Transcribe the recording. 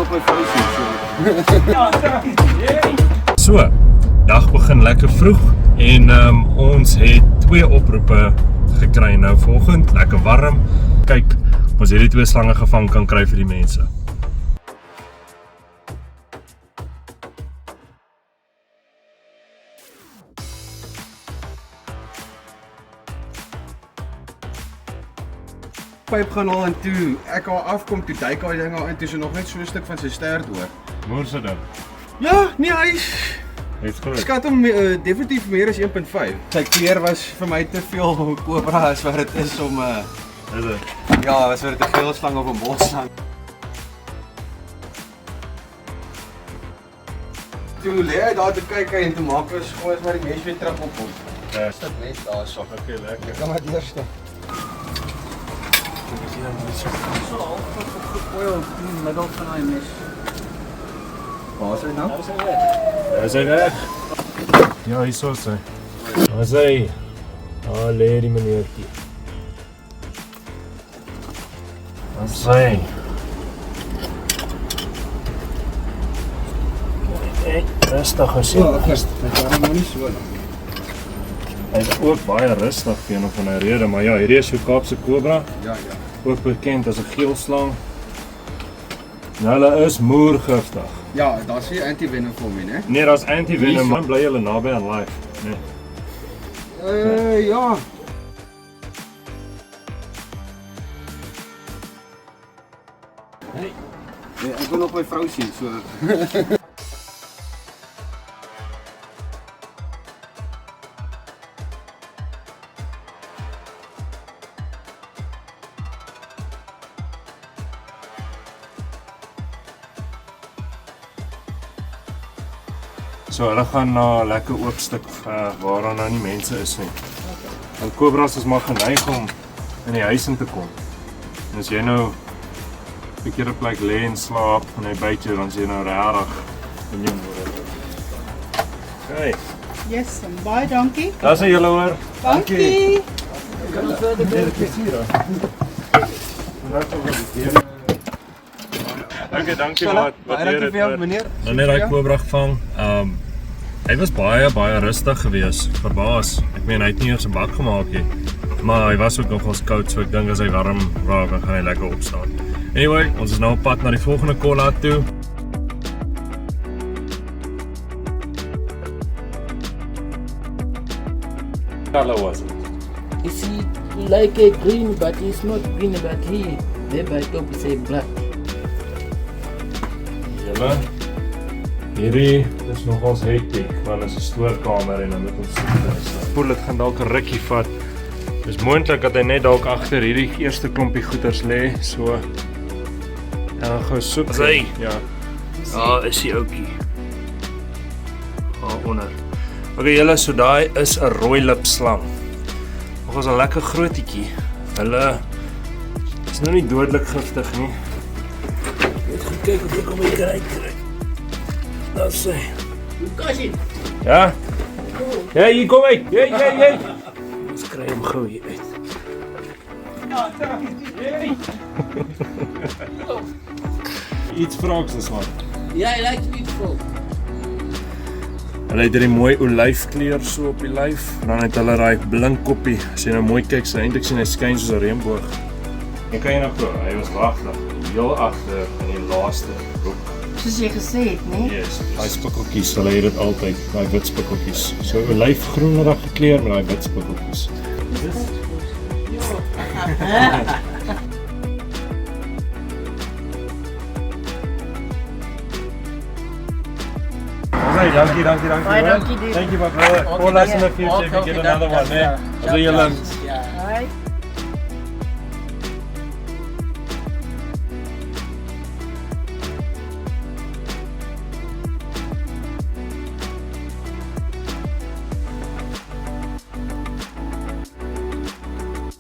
op my vrou sien So, dag begin lekker vroeg en ons het 2 oproepe gekry nou vanoggend, lekker warm. Kyk, ons hierdie 2 slange gevang kan kry vir die mense. Pyp gaan al en toe ek al afkom, toe duik al ding al in, toe is nog net so 'n stuk van sy stert hoor. Moer se dan? Ja, nee, hy's groot. Skat hom definitief meer as 1.5. Sy kleur was vir my te veel cobra as wat dit is om Is dit? ja, was dit 'n geel slang of 'n bosslang. Toe lê hy daar te kyk en toe maak ons gooi maar die mes weer terug op hom. Ja. Sit net daar so. Okay, lekker. Kom maar eers dan. So half opgegooi op die middel van daai mes. Waar is hy nou? Daar is hy weg. Ja, hier is hy. Daar is hy. Daar lê die meneertjie. Daar is hy. Hey, rustig as jy. Ja, ek kan hom nie so lank. Hy is ook baie rustig vir een of ander rede, maar ja, hierdie is so Kaapse kobra, Ja. ook bekend as 'n geelslang. Nou, hulle is moergiftig. Ja, daar's hier anti-venom vir hom, né? Nee, daar's anti-venom, man bly hulle naby aan life. Nee. Ja. Hey. Nee, ek wil nog my vrou sien, so. So hulle gaan na 'n lekker oop stuk waar daar nou nie mense is nie. Want kobras is maar geneig om in die huis in te kom. En as jy nou 'n verkeerde plek lê en slaap en hy byt jou, dan is jy nou regtig in jou moeder. Okay. Yes, en baie dankie. Daar's hy julle hoor. Dankie. Kan ons verder Nee, dit is hier. Dankie maat. Dankie vir jou meneer. Dan het hy kobra gevang. Hy was baie rustig geweest, verbaas. Ek meen hy het nie eers 'n bak gemaak nie. Maar hy was ook nogals koud, so ek dink as hy warm raak, dan gaan hy lekker opstaan. Anyway, ons is nou op pad na die volgende kolla toe. Color was it? Is he like a green, but he's not green, but he thereby top is a black. Julle, hierdie is nogals hektiek, want dit is 'n stoorkamer en dan moet ons sit. Voel dit gaan dalk 'n rukkie vat. Dis moontlik dat hy net dalk agter hierdie eerste klompie goeders lê, so. En dan gou soek. Is hy? Ja. Daar is die ouetjie. Daar onder. Okay julle, so daai is 'n rooi lip slang. Nog is 'n lekker grootjie. Hulle is nou nie dodelik giftig nie. Net gaan kyk of ek hom kry. Daar sê. Cousin, Ja? Ja, hier kom hy. Jy. Ons kry hom gou hier uit. Iets vraaks is wat. yeah, I like to eat frog. Hulle het hierdie mooi olyfkleur so op die lyf, en dan het hulle daai blink koppie. As jy nou mooi kyk, sien eintlik sien hy skyn soos 'n reënboog. En kan jy nou glo, hy was wagtig, heel agter in die laaste hoek. Soos jy gesê het, né? Yes, daai spikkeltjies, hulle het dit altyd, daai wit spikkeltjies. So olyfgroenerig gekleur met daai wit spikkeltjies. Alright, dankie. Baie dankie, dude. Thank you, my brother. Call us in the future if you get another one, man. So julle